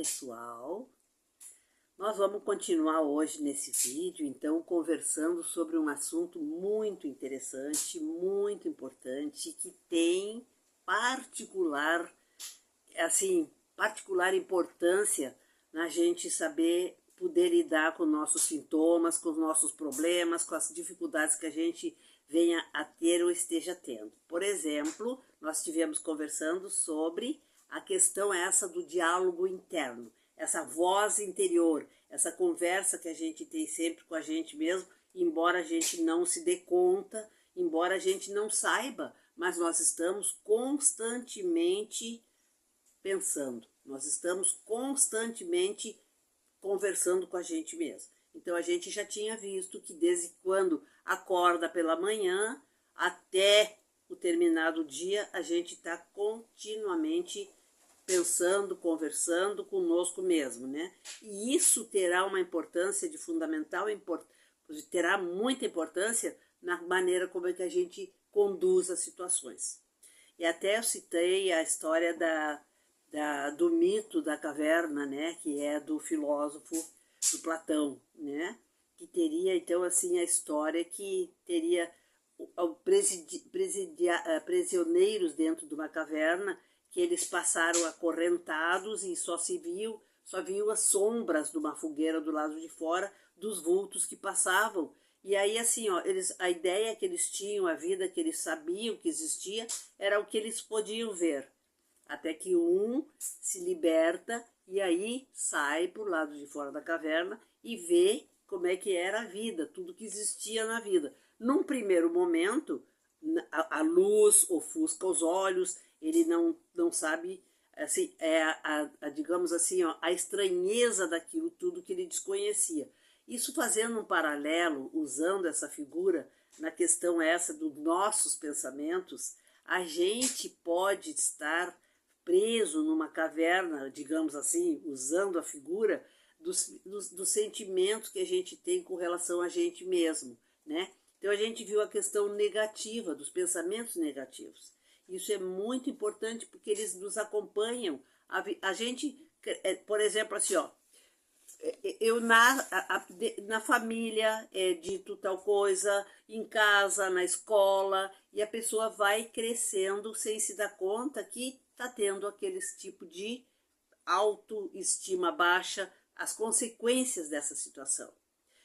pessoal, nós vamos continuar hoje nesse vídeo, então, conversando sobre um assunto muito interessante, muito importante, que tem particular importância na gente saber poder lidar com nossos sintomas, com os nossos problemas, com as dificuldades que a gente venha a ter ou esteja tendo. Por exemplo, nós estivemos conversando sobre a questão essa do diálogo interno, essa voz interior, essa conversa que a gente tem sempre com a gente mesmo, embora a gente não se dê conta, embora a gente não saiba, mas nós estamos constantemente pensando, nós estamos constantemente conversando com a gente mesmo. Então a gente já tinha visto que desde quando acorda pela manhã até o terminado dia, a gente está continuamente pensando, conversando conosco mesmo, né? E isso terá uma importância de fundamental, terá muita importância na maneira como é que a gente conduz as situações. E até eu citei a história do mito da caverna, né? Que é do filósofo do Platão, né? Que teria, então, assim, a história que teria prisioneiros dentro de uma caverna, que eles passaram acorrentados e só viu as sombras de uma fogueira do lado de fora, dos vultos que passavam. E aí, assim, ó, a ideia que eles tinham, a vida que eles sabiam que existia, era o que eles podiam ver. Até que um se liberta e aí sai para o lado de fora da caverna e vê como é que era a vida, tudo que existia na vida. Num primeiro momento, a luz ofusca os olhos, ele não sabe, assim, digamos assim, ó, a estranheza daquilo tudo que ele desconhecia. Isso fazendo um paralelo, usando essa figura na questão essa dos nossos pensamentos, a gente pode estar preso numa caverna, digamos assim, usando a figura dos sentimentos que a gente tem com relação a gente mesmo, né? Então a gente viu a questão negativa, dos pensamentos negativos. Isso é muito importante porque eles nos acompanham. A gente, por exemplo, assim, ó, eu na família é dito tal coisa, em casa, na escola, e a pessoa vai crescendo sem se dar conta que está tendo aquele tipo de autoestima baixa, as consequências dessa situação.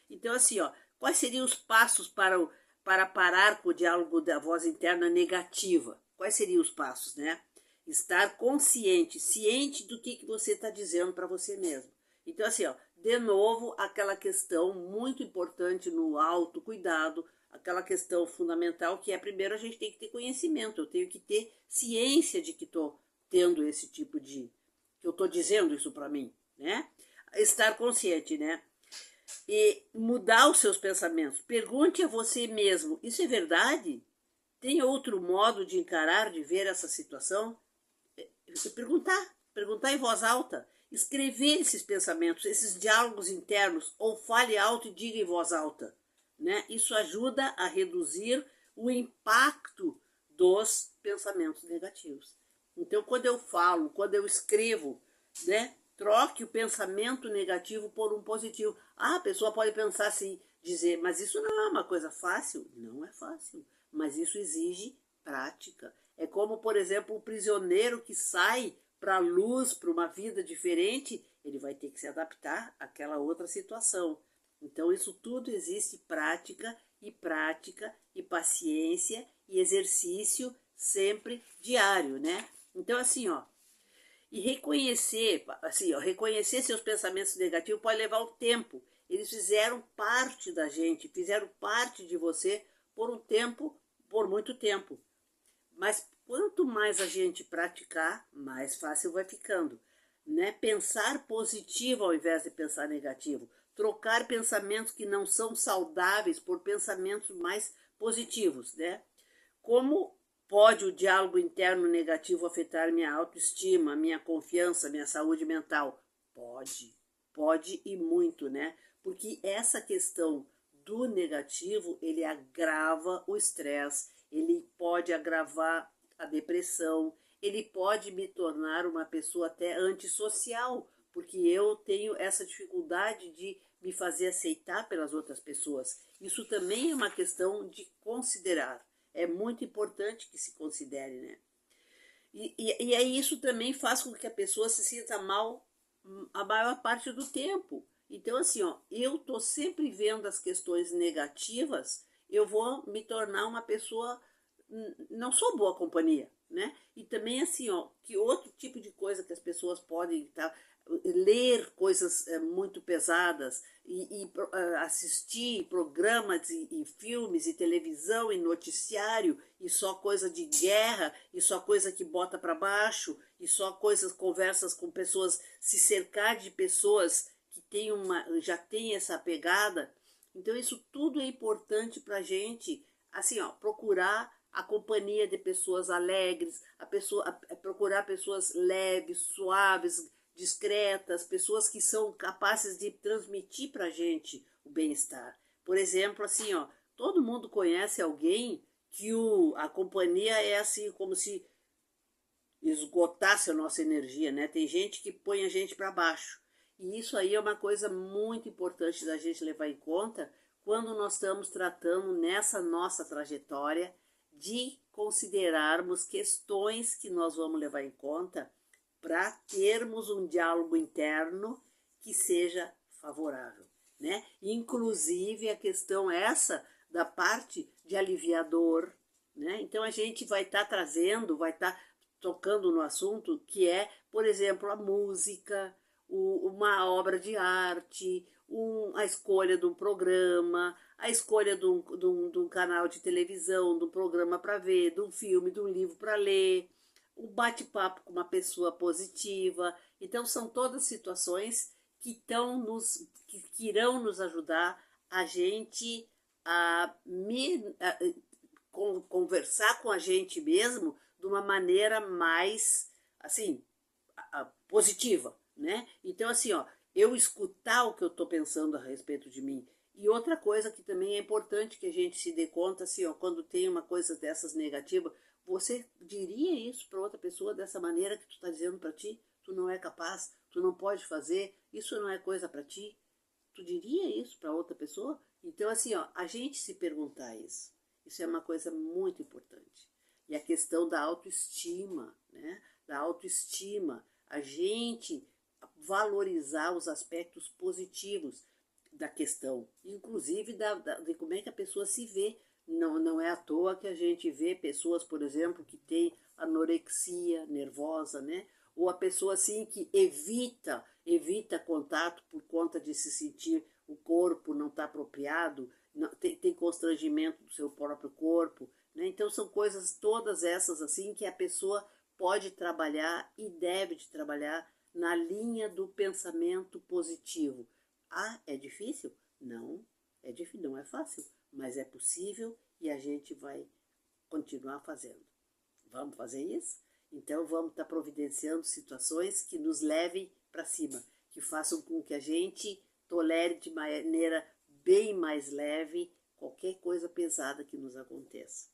Então, assim, ó, quais seriam os passos para parar com o diálogo da voz interna negativa? Quais seriam os passos, né? Estar consciente, ciente do que você está dizendo para você mesmo. Então, assim, ó, de novo, aquela questão muito importante no autocuidado, aquela questão fundamental que é, primeiro, a gente tem que ter conhecimento, eu tenho que ter ciência de que estou tendo esse tipo de... que eu estou dizendo isso para mim, né? Estar consciente, né? E mudar os seus pensamentos. Pergunte a você mesmo, isso é verdade? Tem outro modo de encarar, de ver essa situação? Perguntar em voz alta, escrever esses pensamentos, esses diálogos internos, ou fale alto e diga em voz alta, né? Isso ajuda a reduzir o impacto dos pensamentos negativos. Então, quando eu falo, quando eu escrevo, né? Troque o pensamento negativo por um positivo. Ah, a pessoa pode pensar assim, dizer, mas isso não é uma coisa fácil. Não é fácil, mas isso exige prática. É como, por exemplo, o prisioneiro que sai para a luz, para uma vida diferente, ele vai ter que se adaptar àquela outra situação. Então, isso tudo existe prática e paciência e exercício sempre diário, né? Então, assim, ó, e reconhecer seus pensamentos negativos pode levar um tempo. Eles fizeram parte da gente, fizeram parte de você por um tempo, por muito tempo. Mas quanto mais a gente praticar, mais fácil vai ficando, né? Pensar positivo ao invés de pensar negativo. Trocar pensamentos que não são saudáveis por pensamentos mais positivos, né? Como pode o diálogo interno negativo afetar minha autoestima, minha confiança, minha saúde mental? Pode e muito, né? Porque essa questão do negativo, ele agrava o estresse, ele pode agravar a depressão, ele pode me tornar uma pessoa até antissocial, porque eu tenho essa dificuldade de me fazer aceitar pelas outras pessoas. Isso também é uma questão de considerar. É muito importante que se considere, né? E aí isso também faz com que a pessoa se sinta mal a maior parte do tempo. Então, assim, ó, eu tô sempre vendo as questões negativas, eu vou me tornar uma pessoa, não sou boa companhia, né? E também, assim, ó, que outro tipo de coisa que as pessoas podem ler coisas muito pesadas e assistir programas e filmes e televisão e noticiário e só coisa de guerra e só coisa que bota para baixo e só coisas, conversas com pessoas, se cercar de pessoas que tem já tem essa pegada. Então isso tudo é importante para a gente, assim, ó, procurar a companhia de pessoas alegres, procurar pessoas leves, suaves, discretas, pessoas que são capazes de transmitir para a gente o bem-estar. Por exemplo, assim, ó, todo mundo conhece alguém que a companhia é assim, como se esgotasse a nossa energia, né? Tem gente que põe a gente para baixo. E isso aí é uma coisa muito importante da gente levar em conta quando nós estamos tratando nessa nossa trajetória de considerarmos questões que nós vamos levar em conta para termos um diálogo interno que seja favorável, né? Inclusive a questão essa da parte de aliviador, né? Então a gente vai estar trazendo, vai estar tocando no assunto que é, por exemplo, a música, uma obra de arte, a escolha de um programa, a escolha de um canal de televisão, de um programa para ver, de um filme, de um livro para ler, o bate-papo com uma pessoa positiva. Então são todas situações que que irão nos ajudar a gente a conversar com a gente mesmo de uma maneira mais assim positiva, né? Então assim, ó, eu escutar o que eu estou pensando a respeito de mim. E outra coisa que também é importante que a gente se dê conta, assim, ó, quando tem uma coisa dessas negativa, você diria isso para outra pessoa dessa maneira que tu está dizendo para ti? Tu não é capaz, tu não pode fazer, isso não é coisa para ti? Tu diria isso para outra pessoa? Então, assim, ó, a gente se perguntar isso. Isso é uma coisa muito importante. E a questão da autoestima, né? Da autoestima. A gente valorizar os aspectos positivos da questão, inclusive de como é que a pessoa se vê. Não é à toa que a gente vê pessoas, por exemplo, que têm anorexia nervosa, né? Ou a pessoa assim que evita contato por conta de se sentir o corpo não está apropriado, não, tem constrangimento do seu próprio corpo, né? Então são coisas todas essas assim que a pessoa pode trabalhar e deve de trabalhar na linha do pensamento positivo. Ah, é difícil? Não, é difícil, não é fácil, mas é possível e a gente vai continuar fazendo. Vamos fazer isso? Então vamos estar providenciando situações que nos levem para cima, que façam com que a gente tolere de maneira bem mais leve qualquer coisa pesada que nos aconteça.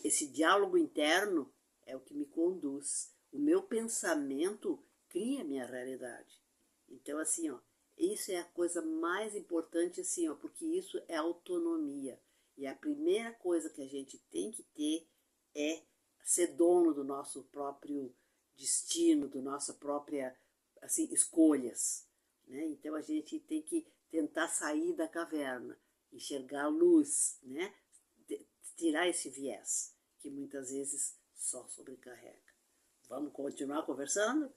Esse diálogo interno é o que me conduz. O meu pensamento cria a minha realidade. Então, assim, ó, isso é a coisa mais importante, assim, ó, porque isso é autonomia. E a primeira coisa que a gente tem que ter é ser dono do nosso próprio destino, do nossa própria, assim, escolhas, né? Então a gente tem que tentar sair da caverna, enxergar a luz, né? Tirar esse viés que muitas vezes só sobrecarrega. Vamos continuar conversando?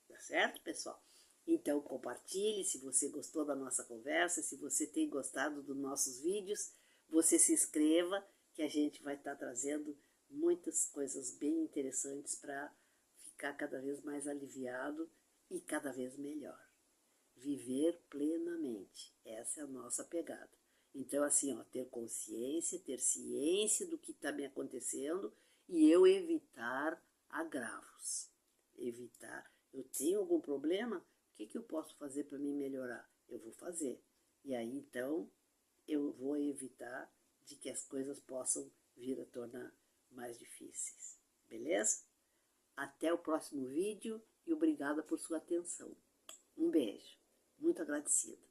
Tá certo, pessoal? Então compartilhe se você gostou da nossa conversa, se você tem gostado dos nossos vídeos, você se inscreva que a gente vai estar trazendo muitas coisas bem interessantes para ficar cada vez mais aliviado e cada vez melhor. Viver plenamente, essa é a nossa pegada. Então, assim, ó, ter consciência, ter ciência do que está me acontecendo e eu evitar agravos. Evitar. Eu tenho algum problema? O que eu posso fazer para me melhorar? Eu vou fazer. E aí, então, eu vou evitar de que as coisas possam vir a tornar mais difíceis. Beleza? Até o próximo vídeo e obrigada por sua atenção. Um beijo, muito agradecida.